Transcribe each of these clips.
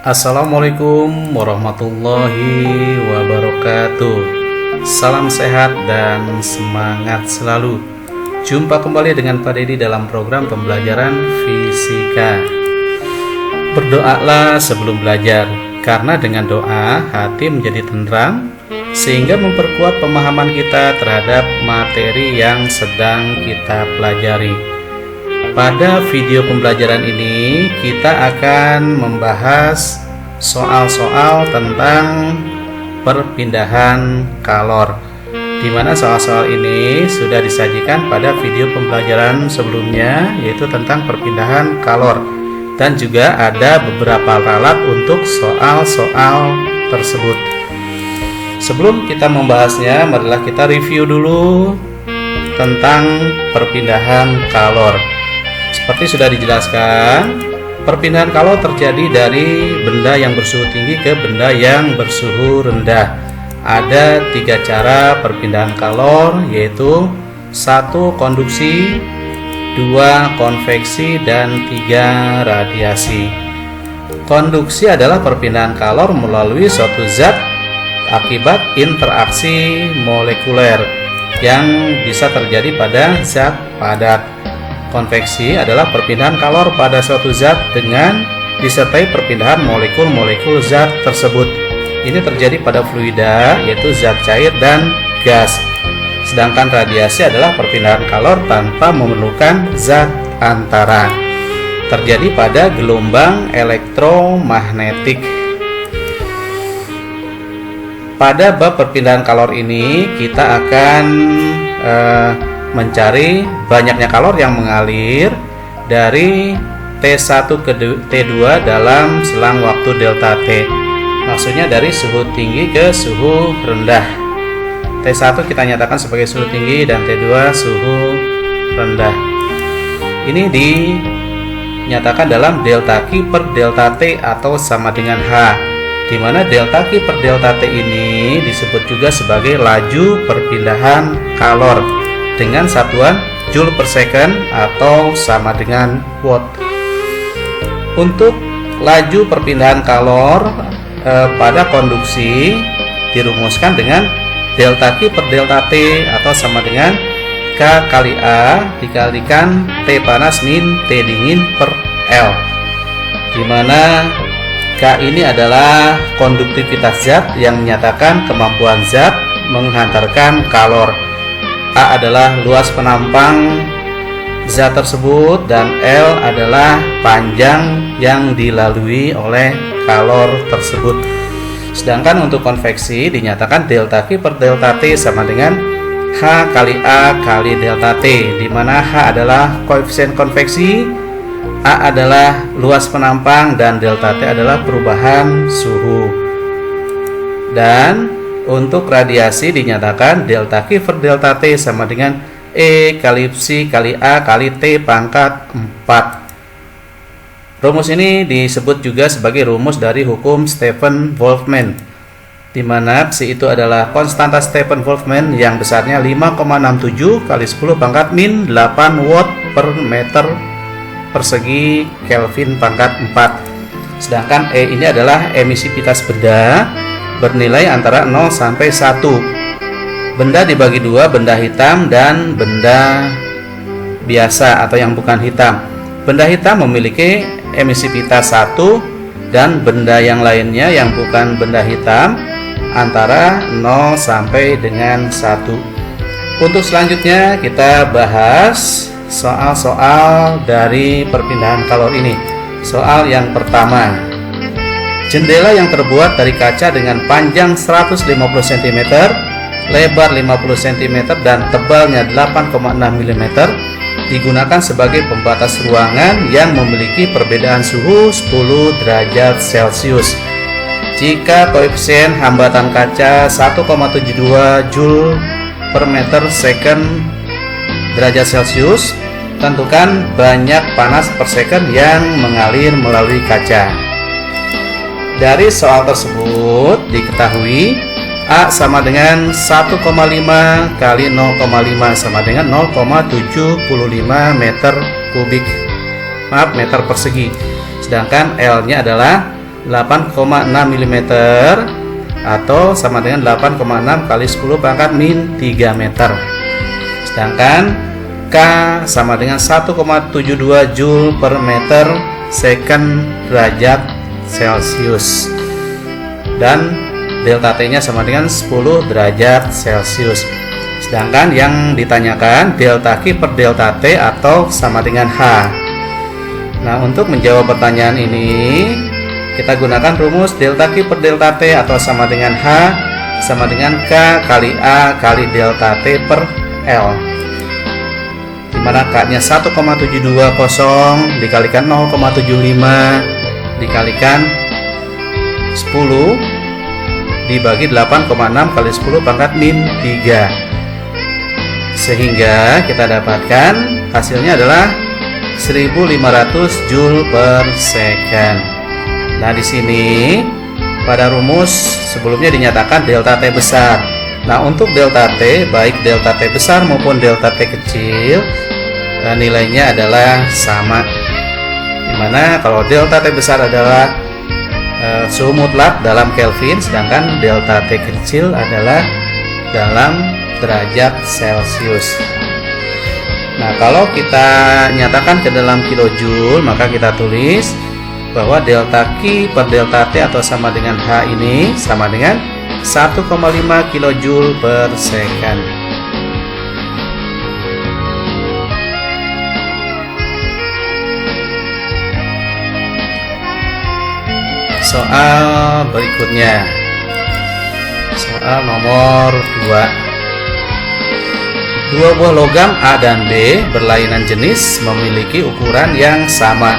Assalamualaikum warahmatullahi wabarakatuh. Salam sehat dan semangat selalu. Jumpa kembali dengan Pak Dedi dalam program pembelajaran fisika. Berdoalah sebelum belajar, karena dengan doa hati menjadi tenteram, sehingga memperkuat pemahaman kita terhadap materi yang sedang kita pelajari. Pada video pembelajaran ini kita akan membahas soal-soal tentang perpindahan kalor, di mana soal-soal ini sudah disajikan pada video pembelajaran sebelumnya, yaitu tentang perpindahan kalor, dan juga ada beberapa ralat untuk soal-soal tersebut. Sebelum kita membahasnya, marilah kita review dulu tentang perpindahan kalor. Seperti sudah dijelaskan, perpindahan kalor terjadi dari benda yang bersuhu tinggi ke benda yang bersuhu rendah. Ada 3 cara perpindahan kalor, yaitu 1. Konduksi, 2. Konveksi, dan 3. Radiasi. Konduksi adalah perpindahan kalor melalui suatu zat akibat interaksi molekuler yang bisa terjadi pada zat padat. Konveksi adalah perpindahan kalor pada suatu zat dengan disertai perpindahan molekul-molekul zat tersebut. Ini terjadi pada fluida, yaitu zat cair dan gas. Sedangkan radiasi adalah perpindahan kalor tanpa memerlukan zat antara. Terjadi pada gelombang elektromagnetik. Pada bab perpindahan kalor ini kita akan mencari banyaknya kalor yang mengalir dari T1 ke T2 dalam selang waktu delta T. Maksudnya dari suhu tinggi ke suhu rendah. T1 kita nyatakan sebagai suhu tinggi dan T2 suhu rendah. Ini dinyatakan dalam delta Q per delta T atau sama dengan H, di mana delta Q per delta T ini disebut juga sebagai laju perpindahan kalor dengan satuan joule per second atau sama dengan watt. Untuk laju perpindahan kalor pada konduksi dirumuskan dengan delta Q per delta T atau sama dengan K kali A dikalikan T panas min T dingin per L, di mana K ini adalah konduktivitas zat yang menyatakan kemampuan zat menghantarkan kalor. A adalah luas penampang zat tersebut dan L adalah panjang yang dilalui oleh kalor tersebut. Sedangkan untuk konveksi dinyatakan delta Q per delta T sama dengan H kali A kali delta T, di mana H adalah koefisien konveksi, A adalah luas penampang, dan delta T adalah perubahan suhu. Dan untuk radiasi dinyatakan delta Q per delta T sama dengan E kali psi kali A kali T pangkat 4. Rumus ini disebut juga sebagai rumus dari hukum Stephan-Wolfman, di mana psi itu adalah konstanta Stephan-Wolfman yang besarnya 5,67 kali 10 pangkat min 8 watt per meter persegi Kelvin pangkat 4. Sedangkan E ini adalah emisivitas benda bernilai antara 0 sampai 1. Benda dibagi 2, benda hitam dan benda biasa atau yang bukan hitam. Benda hitam memiliki emisivitas 1 dan benda yang lainnya yang bukan benda hitam antara 0 sampai dengan 1. Untuk selanjutnya kita bahas soal-soal dari perpindahan kalor ini. Soal yang pertama, jendela yang terbuat dari kaca dengan panjang 150 cm, lebar 50 cm, dan tebalnya 8,6 mm digunakan sebagai pembatas ruangan yang memiliki perbedaan suhu 10 derajat Celcius. Jika koefisien hambatan kaca 1,72 joule per meter second derajat Celcius, tentukan banyak panas per second yang mengalir melalui kaca. Dari soal tersebut diketahui A sama dengan 1,5 kali 0,5 sama dengan 0,75 meter kubik, meter persegi. Sedangkan L nya adalah 8,6 mm atau sama dengan 8,6 kali 10 pangkat min 3 meter. Sedangkan K sama dengan 1,72 Joule per meter second derajat Celcius. Dan delta T nya sama dengan 10 derajat Celcius. Sedangkan yang ditanyakan delta Q per delta T atau sama dengan H. Nah, untuk menjawab pertanyaan ini kita gunakan rumus delta Q per delta T atau sama dengan H sama dengan K kali A kali delta T per L, dimana K nya 1,720 dikalikan 0,75 dikalikan 10 dibagi 8,6 kali 10 pangkat min 3, sehingga kita dapatkan hasilnya adalah 1500 Joule per second. Nah, di sini pada rumus sebelumnya dinyatakan delta T besar. Nah, untuk delta T, baik delta T besar maupun delta T kecil, nilainya adalah sama. Dimana kalau delta T besar adalah suhu mutlak dalam Kelvin, sedangkan delta T kecil adalah dalam derajat Celcius. Nah, kalau kita nyatakan ke dalam kilojoule, maka kita tulis bahwa delta Q per delta T atau sama dengan H ini sama dengan 1,5 kilojoule per second. Soal berikutnya, soal nomor 2. Dua buah logam A dan B berlainan jenis memiliki ukuran yang sama.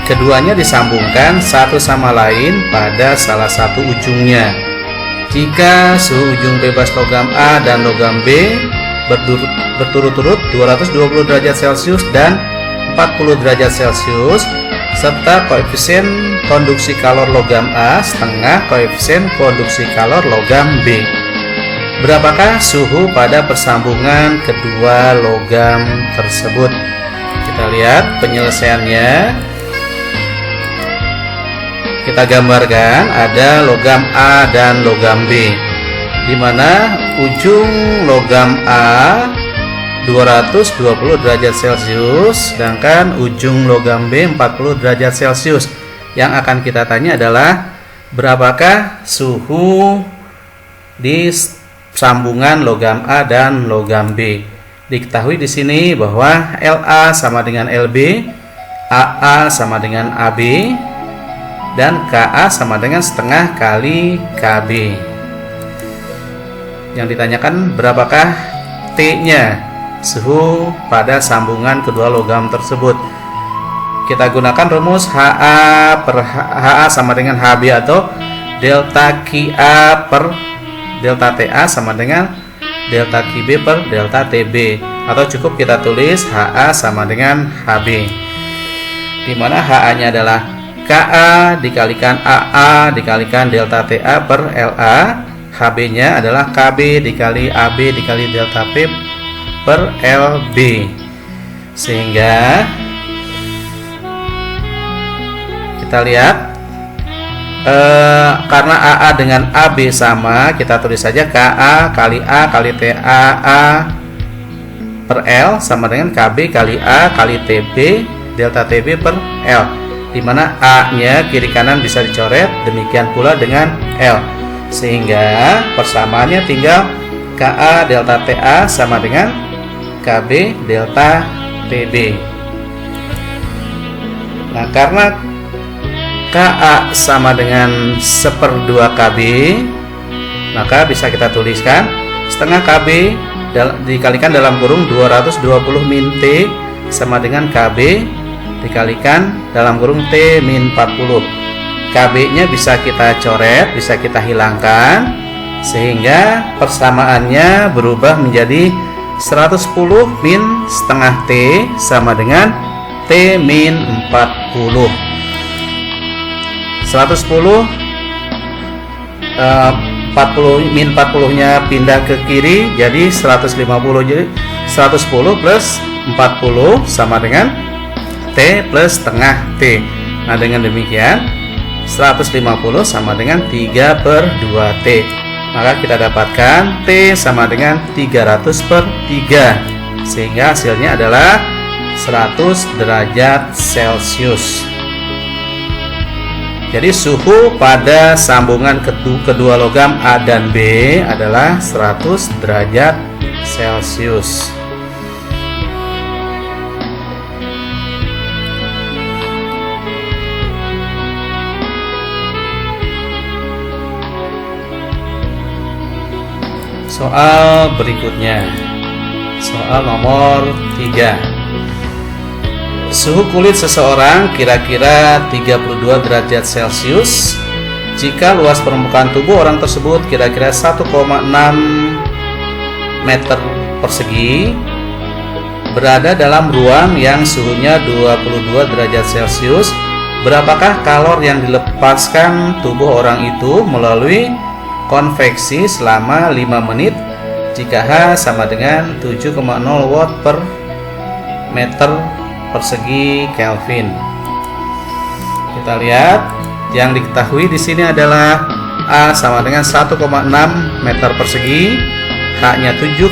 Keduanya disambungkan satu sama lain pada salah satu ujungnya. Jika suhu ujung bebas logam A dan logam B berturut-turut 220 derajat Celcius dan 40 derajat Celcius, serta koefisien konduksi kalor logam A setengah koefisien konduksi kalor logam B, berapakah suhu pada persambungan kedua logam tersebut? Kita lihat penyelesaiannya. Kita gambarkan ada logam A dan logam B, di mana ujung logam A 220 derajat Celcius, sedangkan ujung logam B 40 derajat Celcius. Yang akan kita tanya adalah berapakah suhu di sambungan logam A dan logam B. Diketahui di sini bahwa LA sama dengan LB, AA sama dengan AB, dan KA sama dengan setengah kali KB. Yang ditanyakan berapakah T-nya, suhu pada sambungan kedua logam tersebut. Kita gunakan rumus HA per HA sama dengan HB atau delta QA per delta TA sama dengan delta QB per delta TB, atau cukup kita tulis HA sama dengan HB, di mana HA-nya adalah KA dikalikan AA dikalikan delta TA per LA, HB-nya adalah KB dikali AB dikali delta P per LB, sehingga kita lihat karena AA dengan AB sama, kita tulis saja KA kali A kali TAA per L sama dengan KB kali A kali TB delta TB per L, di mana A-nya kiri kanan bisa dicoret, demikian pula dengan L, sehingga persamaannya tinggal KA delta TA sama dengan KB delta TB. Nah, karena KA sama dengan 1/2 KB, maka bisa kita tuliskan setengah KB dikalikan dalam kurung 220 min T sama dengan KB dikalikan dalam kurung T min 40. KB nya bisa kita coret, bisa kita hilangkan, sehingga persamaannya berubah menjadi 110 min setengah T sama dengan T min 40. 110 40 min 40 nya pindah ke kiri jadi 150, jadi 110 plus 40 sama dengan T plus setengah T. Nah, dengan demikian 150 sama dengan 3 per 2T. Maka kita dapatkan T sama dengan 300 per 3, sehingga hasilnya adalah 100 derajat Celcius. Jadi suhu pada sambungan kedua logam A dan B adalah 100 derajat Celcius. Soal berikutnya, soal nomor 3. Suhu kulit seseorang kira-kira 32 derajat Celcius jika luas permukaan tubuh orang tersebut kira-kira 1,6 meter persegi, berada dalam ruang yang suhunya 22 derajat Celcius. Berapakah kalor yang dilepaskan tubuh orang itu melalui konveksi selama 5 menit jika H sama dengan 7,0 watt per meter persegi Kelvin? Kita lihat yang diketahui di sini adalah A sama dengan 1,6 meter persegi, H-nya 7,0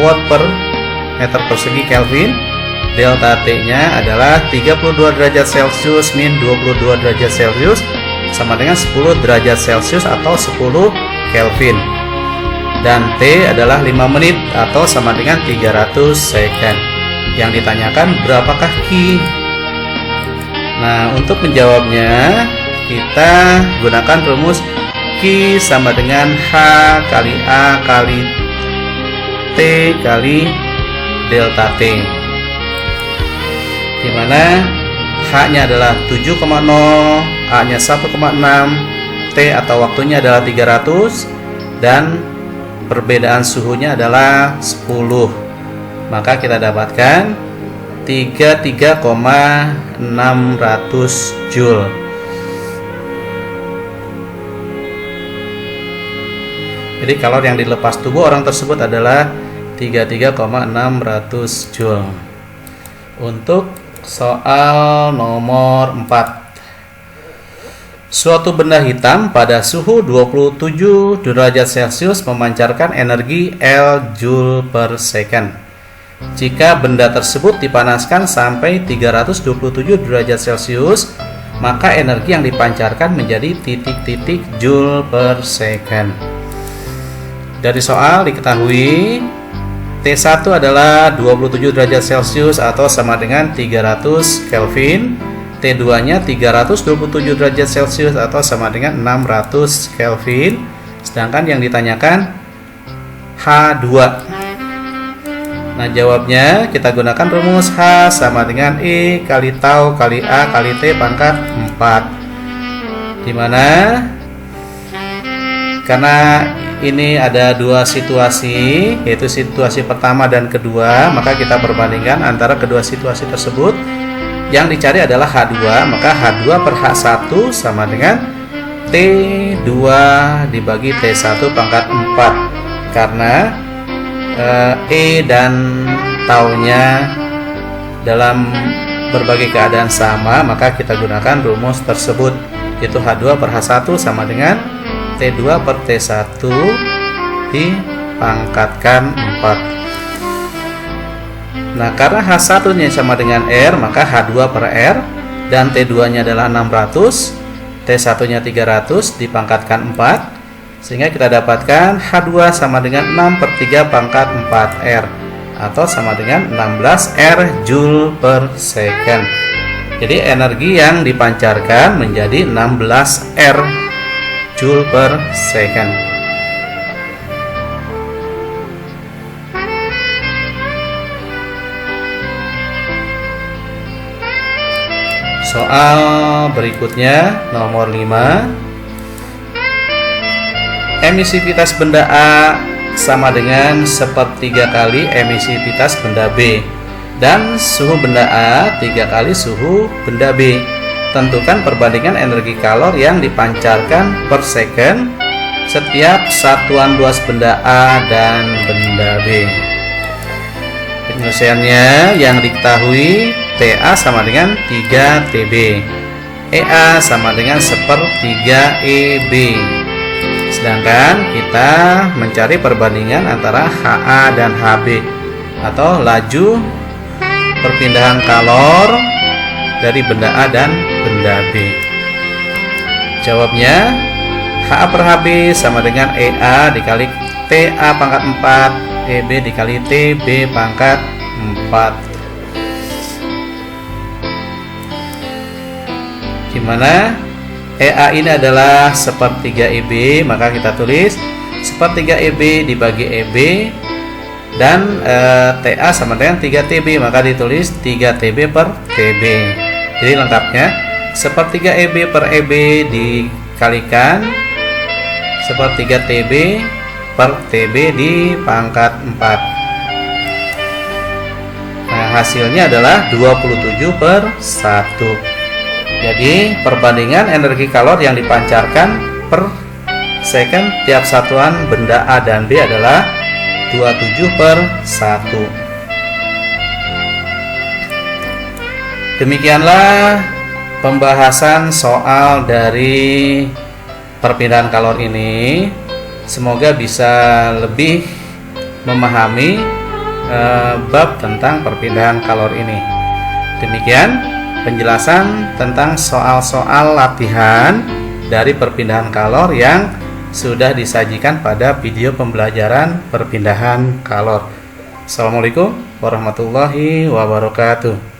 watt per meter persegi Kelvin, delta T-nya adalah 32 derajat Celcius min 22 derajat Celcius sama dengan 10 derajat Celcius atau 10 Kelvin, dan T adalah 5 menit atau sama dengan 300 second. Yang ditanyakan berapakah Q? Nah, untuk menjawabnya kita gunakan rumus Q sama dengan H kali A kali T kali delta T, dimana H-nya adalah 7,0, A-nya 1,6, T atau waktunya adalah 300, dan perbedaan suhunya adalah 10. Maka kita dapatkan 33,600 Joule. Jadi kalor yang dilepas tubuh orang tersebut adalah 33,600 Joule. Untuk soal nomor 4. Suatu benda hitam pada suhu 27 derajat Celcius memancarkan energi L Joule per second. Jika benda tersebut dipanaskan sampai 327 derajat Celcius, maka energi yang dipancarkan menjadi titik-titik Joule per second. Dari soal diketahui T1 adalah 27 derajat Celcius atau sama dengan 300 Kelvin, T2-nya 327 derajat Celcius atau sama dengan 600 Kelvin, sedangkan yang ditanyakan H2. Nah, jawabnya kita gunakan rumus H sama dengan E kali tau kali A kali T pangkat 4, dimana karena ini ada dua situasi, yaitu situasi pertama dan kedua, maka kita perbandingkan antara kedua situasi tersebut. Yang dicari adalah H2, maka H2 per H1 sama dengan T2 dibagi T1 pangkat 4. Karena E dan taunya dalam berbagai keadaan sama, maka kita gunakan rumus tersebut, yaitu H2 per H1 sama dengan T2 per T1 dipangkatkan 4. Nah, karena H1 nya sama dengan R, maka H2 per R, dan T2 nya adalah 600, T1 nya 300 dipangkatkan 4, sehingga kita dapatkan H2 sama dengan 6 per 3 pangkat 4 R, atau sama dengan 16 R Joule per second. Jadi energi yang dipancarkan menjadi 16 R Joule per second. Soal berikutnya nomor 5. Emisivitas benda A sama dengan 1/3 kali emisivitas benda B, dan suhu benda A 3 kali suhu benda B. Tentukan perbandingan energi kalor yang dipancarkan per second setiap satuan luas benda A dan benda B. Penyelesaiannya yang diketahui TA sama dengan 3 TB. EA sama dengan 1/3 EB. Sedangkan kita mencari perbandingan antara HA dan HB atau laju perpindahan kalor dari benda A dan benda B. Jawabnya HA per HB sama dengan EA dikali TA pangkat 4 EB dikali TB pangkat 4. Gimana? EA ini adalah 1/3 EB, maka kita tulis 1/3 EB dibagi EB, dan TA sama dengan 3 TB, maka ditulis 3 TB per TB. Jadi lengkapnya 1/3 EB per EB dikalikan 1/3 TB per TB di pangkat 4. Nah, hasilnya adalah 27/1. Jadi perbandingan energi kalor yang dipancarkan per second tiap satuan benda A dan B adalah 27/1. Demikianlah pembahasan soal dari perpindahan kalor ini. Semoga bisa lebih memahami bab tentang perpindahan kalor ini. Demikian penjelasan tentang soal-soal latihan dari perpindahan kalor yang sudah disajikan pada video pembelajaran perpindahan kalor. Assalamualaikum warahmatullahi wabarakatuh.